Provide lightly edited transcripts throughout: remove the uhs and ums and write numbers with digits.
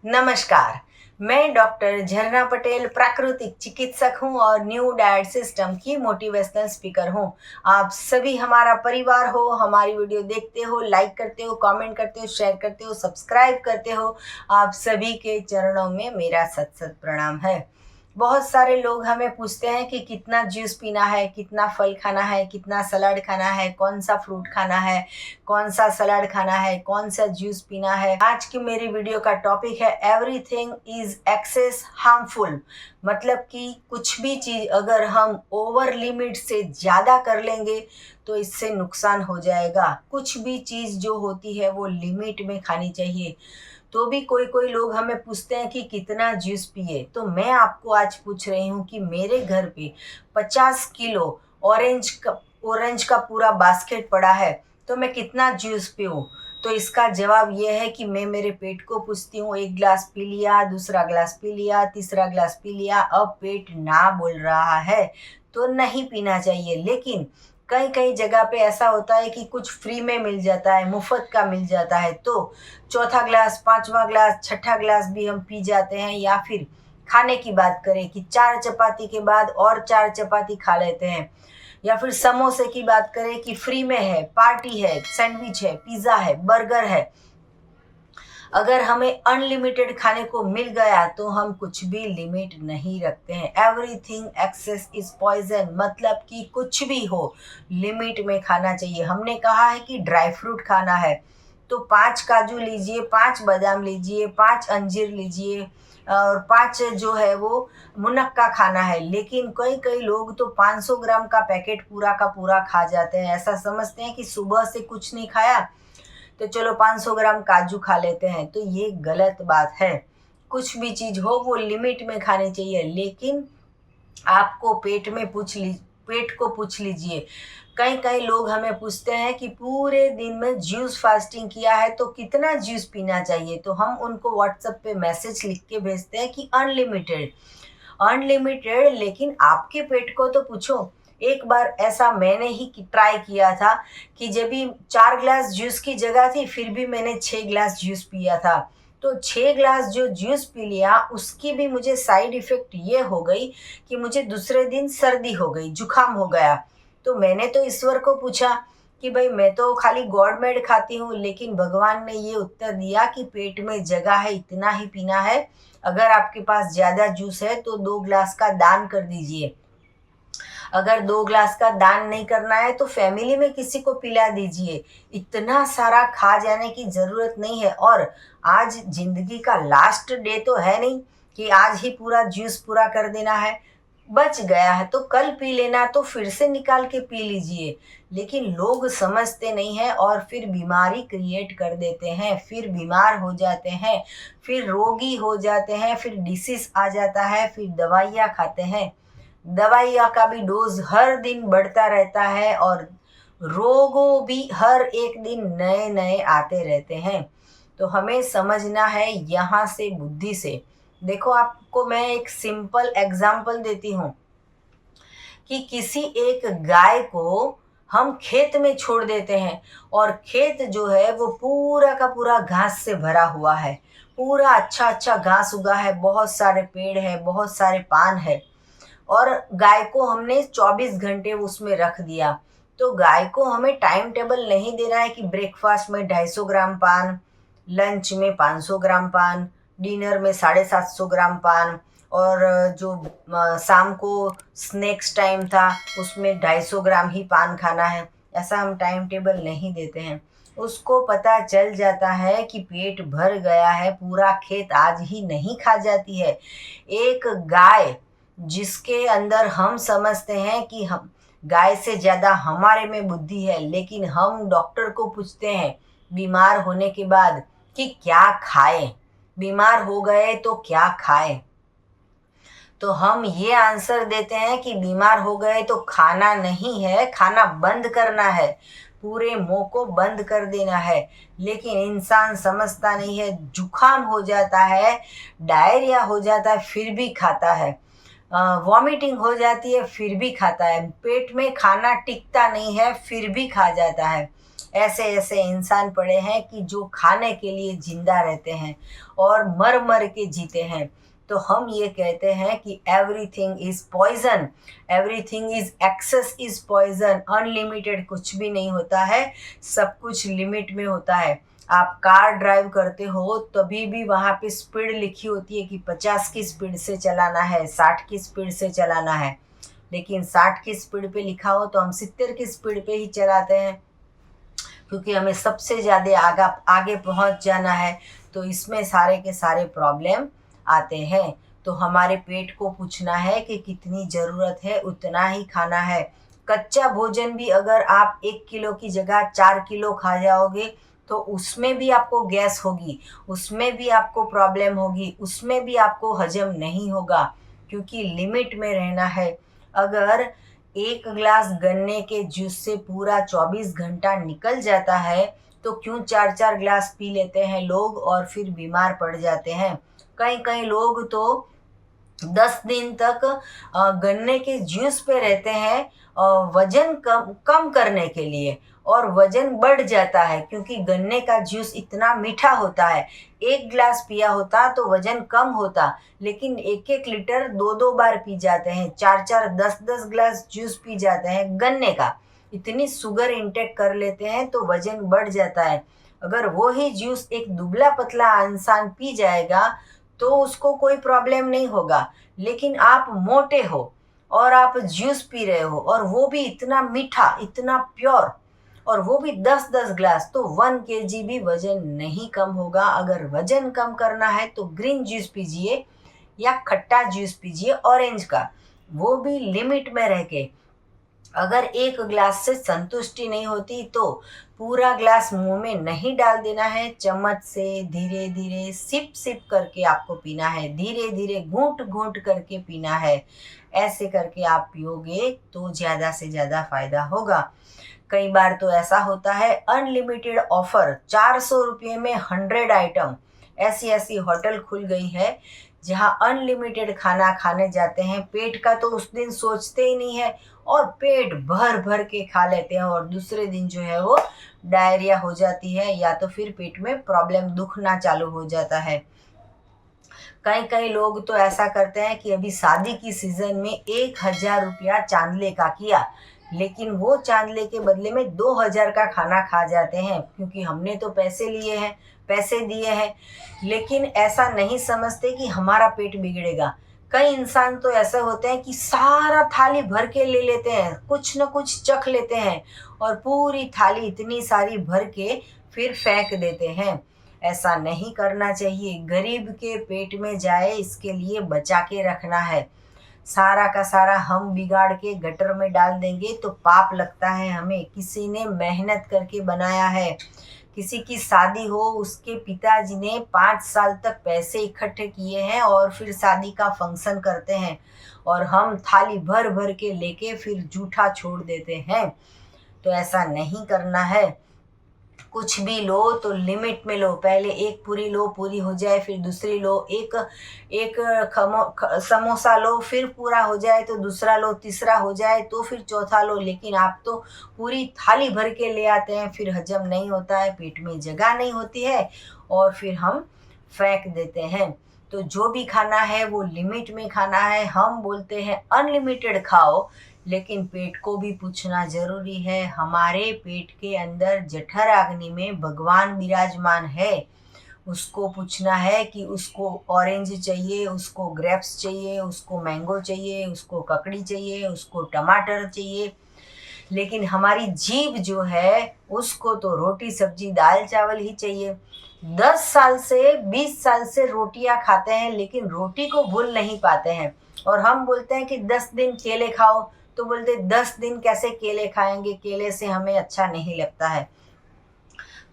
नमस्कार। मैं डॉक्टर झरना पटेल प्राकृतिक चिकित्सक हूं और न्यू डाइट सिस्टम की मोटिवेशनल स्पीकर हूं। आप सभी हमारा परिवार हो, हमारी वीडियो देखते हो, लाइक करते हो, कमेंट करते हो, शेयर करते हो, सब्सक्राइब करते हो। आप सभी के चरणों में मेरा सत सत प्रणाम है। बहुत सारे लोग हमें पूछते हैं कि कितना जूस पीना है, कितना फल खाना है, कितना सलाद खाना है, कौन सा फ्रूट खाना है, कौन सा सलाद खाना है, कौन सा जूस पीना है। आज की मेरी वीडियो का टॉपिक है एवरीथिंग इज एक्सेस हार्मफुल। मतलब कि कुछ भी चीज़ अगर हम ओवर लिमिट से ज़्यादा कर लेंगे तो इससे नुकसान हो जाएगा। कुछ भी चीज़ जो होती है वो लिमिट में खानी चाहिए। तो भी कोई कोई लोग हमें पूछते हैं कि कितना जूस पिए, तो मैं आपको आज पूछ रही हूँ कि मेरे घर पे 50 किलो ऑरेंज का पूरा बास्केट पड़ा है, तो मैं कितना जूस पीऊँ। तो इसका जवाब ये है कि मैं मेरे पेट को पूछती हूँ, एक गिलास पी लिया, दूसरा गिलास पी लिया, तीसरा गिलास पी लिया, अब पेट ना बोल रहा है तो नहीं पीना चाहिए। लेकिन कई कई जगह पे ऐसा होता है कि कुछ फ्री में मिल जाता है, मुफ्त का मिल जाता है, तो चौथा ग्लास, पांचवा ग्लास, छठा ग्लास भी हम पी जाते हैं। या फिर खाने की बात करें कि 4 चपाती के बाद और 4 चपाती खा लेते हैं। या फिर समोसे की बात करें कि फ्री में है, पार्टी है, सैंडविच है, पिज़्ज़ा है, बर्गर है। अगर हमें अनलिमिटेड खाने को मिल गया तो हम कुछ भी लिमिट नहीं रखते हैं। एवरीथिंग एक्सेस इज पॉइजन, मतलब कि कुछ भी हो लिमिट में खाना चाहिए। हमने कहा है कि ड्राई फ्रूट खाना है तो 5 काजू लीजिए, 5 बादाम लीजिए, 5 अंजीर लीजिए और 5 जो है वो मुनक्का खाना है। लेकिन कई कई लोग तो 500 ग्राम का पैकेट पूरा का पूरा खा जाते हैं। ऐसा समझते हैं कि सुबह से कुछ नहीं खाया तो चलो 500 ग्राम काजू खा लेते हैं, तो ये गलत बात है। कुछ भी चीज़ हो वो लिमिट में खानी चाहिए। लेकिन आपको पेट को पूछ लीजिए। कई कई लोग हमें पूछते हैं कि पूरे दिन में जूस फास्टिंग किया है तो कितना जूस पीना चाहिए, तो हम उनको व्हाट्सएप पे मैसेज लिख के भेजते हैं कि अनलिमिटेड। अनलिमिटेड, लेकिन आपके पेट को तो पूछो। एक बार ऐसा मैंने ही ट्राई किया था कि जब भी 4 ग्लास जूस की जगह थी फिर भी मैंने 6 ग्लास जूस पिया था। तो 6 ग्लास जो जूस पी लिया उसकी भी मुझे साइड इफेक्ट ये हो गई कि मुझे दूसरे दिन सर्दी हो गई, जुकाम हो गया। तो मैंने तो ईश्वर को पूछा कि भाई मैं तो खाली गॉड मेड खाती हूँ, लेकिन भगवान ने ये उत्तर दिया कि पेट में जगह है, इतना ही पीना है। अगर आपके पास ज़्यादा जूस है तो 2 ग्लास का दान कर दीजिए। अगर 2 ग्लास का दान नहीं करना है तो फैमिली में किसी को पिला दीजिए। इतना सारा खा जाने की ज़रूरत नहीं है। और आज ज़िंदगी का लास्ट डे तो है नहीं कि आज ही पूरा जूस पूरा कर देना है। बच गया है तो कल पी लेना, तो फिर से निकाल के पी लीजिए। लेकिन लोग समझते नहीं हैं और फिर बीमारी क्रिएट कर देते हैं, फिर बीमार हो जाते हैं, फिर रोगी हो जाते हैं, फिर डिसीज आ जाता है, फिर दवाइयाँ खाते हैं। दवाइयाँ का भी डोज हर दिन बढ़ता रहता है और रोगों भी हर एक दिन नए नए आते रहते हैं। तो हमें समझना है यहाँ से, बुद्धि से। देखो, आपको मैं एक सिंपल एग्जाम्पल देती हूँ कि किसी एक गाय को हम खेत में छोड़ देते हैं और खेत जो है वो पूरा का पूरा घास से भरा हुआ है। पूरा अच्छा अच्छा घास उगा है, बहुत सारे पेड़ है, बहुत सारे पान है। और गाय को हमने 24 घंटे उसमें रख दिया। तो गाय को हमें टाइम टेबल नहीं देना है कि ब्रेकफास्ट में 250 ग्राम पान, लंच में 500 ग्राम पान, डिनर में 750 ग्राम पान, और जो शाम को स्नैक्स टाइम था उसमें 250 ग्राम ही पान खाना है। ऐसा हम टाइम टेबल नहीं देते हैं। उसको पता चल जाता है कि पेट भर गया है, पूरा खेत आज ही नहीं खा जाती है। एक गाय जिसके अंदर हम समझते हैं कि हम गाय से ज़्यादा हमारे में बुद्धि है, लेकिन हम डॉक्टर को पूछते हैं बीमार होने के बाद कि क्या खाएं, बीमार हो गए तो क्या खाएं। तो हम ये आंसर देते हैं कि बीमार हो गए तो खाना नहीं है, खाना बंद करना है, पूरे मुंह को बंद कर देना है। लेकिन इंसान समझता नहीं है, जुकाम हो जाता है, डायरिया हो जाता है फिर भी खाता है, वॉमिटिंग हो जाती है फिर भी खाता है, पेट में खाना टिकता नहीं है फिर भी खा जाता है। ऐसे ऐसे इंसान पड़े हैं कि जो खाने के लिए जिंदा रहते हैं और मर मर के जीते हैं। तो हम ये कहते हैं कि everything is poison, everything is excess is poison. Unlimited कुछ भी नहीं होता है, सब कुछ लिमिट में होता है। आप कार ड्राइव करते हो तभी भी वहाँ पे स्पीड लिखी होती है कि 50 की स्पीड से चलाना है, 60 की स्पीड से चलाना है। लेकिन 60 की स्पीड पे लिखा हो तो हम 70 की स्पीड पे ही चलाते हैं, क्योंकि हमें सबसे ज़्यादा आगे पहुंच जाना है। तो इसमें सारे के सारे प्रॉब्लम आते हैं। तो हमारे पेट को पूछना है कि कितनी ज़रूरत है उतना ही खाना है। कच्चा भोजन भी अगर आप 1 किलो की जगह 4 किलो खा जाओगे तो उसमें भी आपको गैस होगी, उसमें भी आपको प्रॉब्लम होगी, उसमें भी आपको हजम नहीं होगा, क्योंकि लिमिट में रहना है। अगर 1 ग्लास गन्ने के जूस से पूरा 24 घंटा निकल जाता है तो क्यों 4 4 ग्लास पी लेते हैं लोग और फिर बीमार पड़ जाते हैं। कई कई लोग तो 10 दिन तक गन्ने के जूस पे रहते हैं वजन कम कम करने के लिए, और वजन बढ़ जाता है क्योंकि गन्ने का जूस इतना मीठा होता है। 1 ग्लास पिया होता तो वजन कम होता, लेकिन 1 1 लीटर 2 2 बार पी जाते हैं, 4 4 10 10 ग्लास जूस पी जाते हैं गन्ने का। इतनी शुगर इंटेक कर लेते हैं तो वजन बढ़ जाता है। अगर वो ही जूस एक दुबला पतला इंसान पी जाएगा तो उसको कोई प्रॉब्लम नहीं होगा। लेकिन आप मोटे हो और आप जूस पी रहे हो और वो भी इतना मीठा, इतना प्योर, और वो भी 10 10 ग्लास, तो 1 kg भी वजन नहीं कम होगा। अगर वजन कम करना है तो ग्रीन जूस पीजिए या खट्टा जूस पीजिए ऑरेंज का, वो भी लिमिट में रह के। अगर 1 ग्लास से संतुष्टि नहीं होती तो पूरा ग्लास मुंह में नहीं डाल देना है, चम्मच से धीरे धीरे सिप सिप करके आपको पीना है, धीरे धीरे घूंट घूंट करके पीना है। ऐसे करके आप पियोगे तो ज़्यादा से ज़्यादा फायदा होगा। कई बार तो ऐसा होता है अनलिमिटेड ऑफर, 400 रुपये में 100 आइटम। ऐसी ऐसी होटल खुल गई है जहाँ अनलिमिटेड खाना खाने जाते हैं। पेट का तो उस दिन सोचते ही नहीं है और पेट भर भर के खा लेते हैं, और दूसरे दिन जो है वो डायरिया हो जाती है या तो फिर पेट में प्रॉब्लम दुखना चालू हो जाता है। कई कई लोग तो ऐसा करते हैं कि अभी शादी की सीजन में 1,000 रुपया चांदले का किया, लेकिन वो चांदले के बदले में 2,000 का खाना खा जाते हैं, क्योंकि हमने तो पैसे लिए हैं, पैसे दिए हैं। लेकिन ऐसा नहीं समझते कि हमारा पेट बिगड़ेगा। कई इंसान तो ऐसे होते हैं कि सारा थाली भर के ले लेते हैं, कुछ न कुछ चख लेते हैं और पूरी थाली इतनी सारी भर के फिर फेंक देते हैं। ऐसा नहीं करना चाहिए। गरीब के पेट में जाए इसके लिए बचा के रखना है। सारा का सारा हम बिगाड़ के गटर में डाल देंगे तो पाप लगता है हमें। किसी ने मेहनत करके बनाया है, किसी की शादी हो, उसके पिताजी ने 5 साल तक पैसे इकट्ठे किए हैं और फिर शादी का फंक्शन करते हैं, और हम थाली भर भर के लेके फिर जूठा छोड़ देते हैं। तो ऐसा नहीं करना है। कुछ भी लो तो लिमिट में लो। पहले एक पूरी लो, पूरी हो जाए, फिर दूसरी लो। एक एक समोसा लो, फिर पूरा हो जाए तो दूसरा लो, तीसरा हो जाए तो फिर चौथा लो। लेकिन आप तो पूरी थाली भर के ले आते हैं, फिर हजम नहीं होता है, पेट में जगह नहीं होती है और फिर हम फेंक देते हैं। तो जो भी खाना है वो लिमिट में खाना है। हम बोलते हैं अनलिमिटेड खाओ, लेकिन पेट को भी पूछना जरूरी है। हमारे पेट के अंदर जठर अग्नि में भगवान विराजमान है, उसको पूछना है कि उसको ऑरेंज चाहिए, उसको ग्रेप्स चाहिए, उसको मैंगो चाहिए, उसको ककड़ी चाहिए, उसको टमाटर चाहिए। लेकिन हमारी जीभ जो है उसको तो रोटी सब्जी दाल चावल ही चाहिए। 10 साल से 20 साल से रोटियां खाते हैं लेकिन रोटी को भूल नहीं पाते हैं। और हम बोलते हैं कि 10 दिन केले खाओ, तो बोलते 10 दिन कैसे केले खाएंगे, केले से हमें अच्छा नहीं लगता है।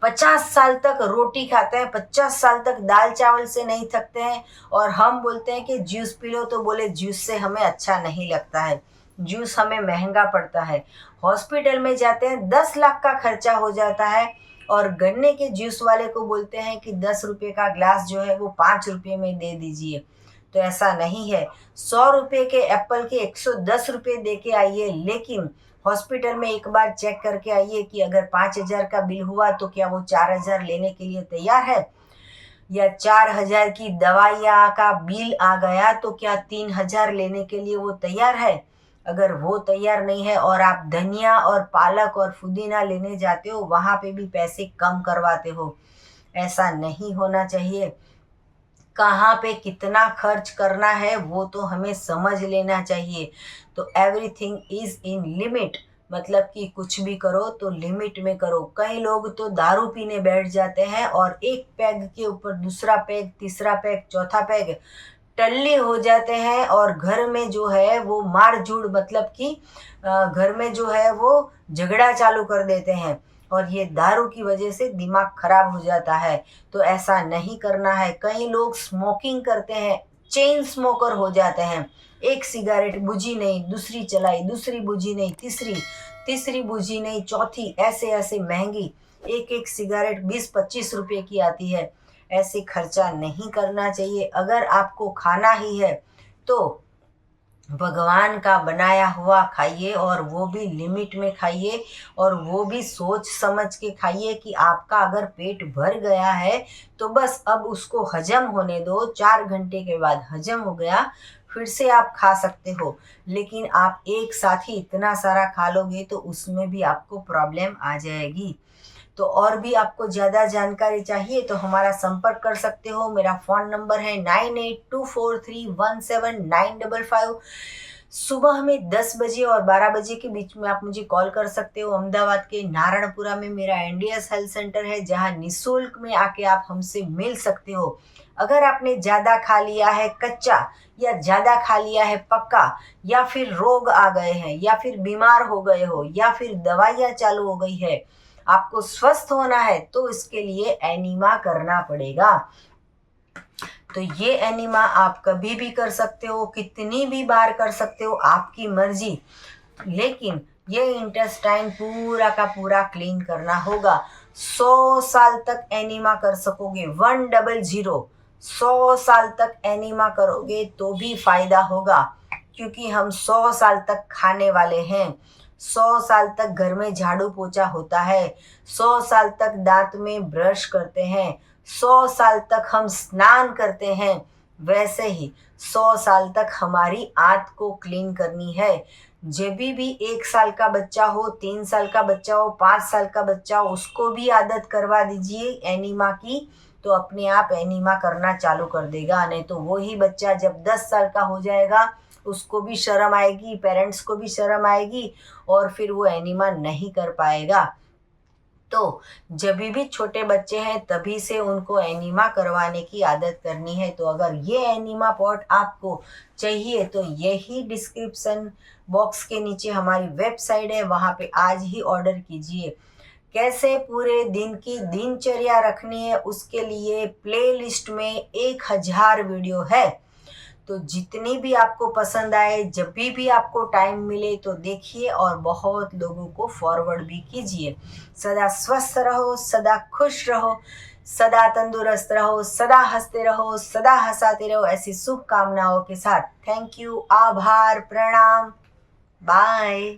50 साल तक रोटी खाते हैं, 50 साल तक दाल चावल से नहीं थकते हैं, और हम बोलते हैं कि जूस पी लो, तो बोले जूस से हमें अच्छा नहीं लगता है, जूस हमें महंगा पड़ता है। हॉस्पिटल में जाते हैं 10 लाख का खर्चा हो जाता है, और गन्ने के जूस वाले को बोलते हैं कि 10 रुपये का ग्लास जो है वो 5 रुपये में दे दीजिए। तो ऐसा नहीं है। 100 रुपये के एप्पल के 110 रुपये दे के आइए, लेकिन हॉस्पिटल में एक बार चेक करके आइए कि अगर 5,000 का बिल हुआ तो क्या वो 4,000 लेने के लिए तैयार है, या 4,000 की दवाइयाँ का बिल आ गया तो क्या 3,000 लेने के लिए वो तैयार है। अगर वो तैयार नहीं है और आप धनिया और पालक और पुदीना लेने जाते हो, वहाँ पे भी पैसे कम करवाते हो। ऐसा नहीं होना चाहिए। कहाँ पे कितना खर्च करना है वो तो हमें समझ लेना चाहिए। तो एवरीथिंग इज इन लिमिट, मतलब कि कुछ भी करो तो लिमिट में करो। कई लोग तो दारू पीने बैठ जाते हैं और एक पैग के ऊपर दूसरा पैग, तीसरा पैग, चौथा पैग, टल्ले हो जाते हैं और घर में जो है वो मार-झूड़, मतलब कि घर में जो है वो झगड़ा चालू कर देते हैं और ये दारू की वजह से दिमाग खराब हो जाता है। तो ऐसा नहीं करना है। कई लोग स्मोकिंग करते हैं, चेन स्मोकर हो जाते हैं। एक सिगरेट बुझी नहीं, दूसरी चलाई, दूसरी बुझी नहीं, तीसरी, तीसरी बुझी नहीं, चौथी, ऐसे-ऐसे महँगी। एक-एक सिगरेट 20-25 रुपए की आती है। ऐसे खर्चा नहीं करना चाहिए। अगर आपको खाना ही है तो भगवान का बनाया हुआ खाइए और वो भी लिमिट में खाइए और वो भी सोच समझ के खाइए कि आपका अगर पेट भर गया है तो बस अब उसको हजम होने दो। 4 घंटे के बाद हजम हो गया, फिर से आप खा सकते हो। लेकिन आप एक साथ ही इतना सारा खा लोगे तो उसमें भी आपको प्रॉब्लम आ जाएगी। तो और भी आपको ज़्यादा जानकारी चाहिए तो हमारा संपर्क कर सकते हो। मेरा फ़ोन नंबर है 9824317955। सुबह में 10 बजे और 12 बजे के बीच में आप मुझे कॉल कर सकते हो। अहमदाबाद के नारायणपुरा में मेरा एनडीएस हेल्थ सेंटर है, जहाँ निःशुल्क में आके आप हमसे मिल सकते हो। अगर आपने ज़्यादा खा लिया है कच्चा, या ज़्यादा खा लिया है पक्का, या फिर रोग आ गए हैं, या फिर बीमार हो गए हो, या फिर दवाइयाँ चालू हो गई है, आपको स्वस्थ होना है तो इसके लिए एनीमा करना पड़ेगा। तो ये एनीमा आप कभी भी कर सकते हो, कितनी भी बार कर सकते हो, आपकी मर्जी। लेकिन ये इंटेस्टाइन पूरा का पूरा क्लीन करना होगा। 100 साल तक एनीमा कर सकोगे, 100, 100 साल तक एनीमा करोगे तो भी फायदा होगा, क्योंकि हम 100 साल तक खाने वाले हैं। 100 साल तक घर में झाड़ू पोछा होता है, 100 साल तक दांत में ब्रश करते हैं, 100 साल तक हम स्नान करते हैं। वैसे ही 100 साल तक हमारी आंत को क्लीन करनी है। जब भी 1 साल का बच्चा हो, 3 साल का बच्चा हो, 5 साल का बच्चा हो, उसको भी आदत करवा दीजिए एनीमा की, तो अपने आप एनीमा करना चालू कर देगा। नहीं तो वही बच्चा जब 10 साल का हो जाएगा, उसको भी शर्म आएगी, पेरेंट्स को भी शर्म आएगी और फिर वो एनीमा नहीं कर पाएगा। तो जब भी छोटे बच्चे हैं तभी से उनको एनीमा करवाने की आदत करनी है। तो अगर ये एनीमा पॉट आपको चाहिए तो यही डिस्क्रिप्शन बॉक्स के नीचे हमारी वेबसाइट है, वहाँ पे आज ही ऑर्डर कीजिए। कैसे पूरे दिन की दिनचर्या रखनी है उसके लिए प्लेलिस्ट में 1000 वीडियो है। तो जितनी भी आपको पसंद आए, जब भी आपको टाइम मिले तो देखिए और बहुत लोगों को फॉरवर्ड भी कीजिए। सदा स्वस्थ रहो, सदा खुश रहो, सदा तंदुरुस्त रहो, सदा हंसते रहो, सदा हंसाते रहो, ऐसी शुभकामनाओं के साथ थैंक यू, आभार, प्रणाम, बाय।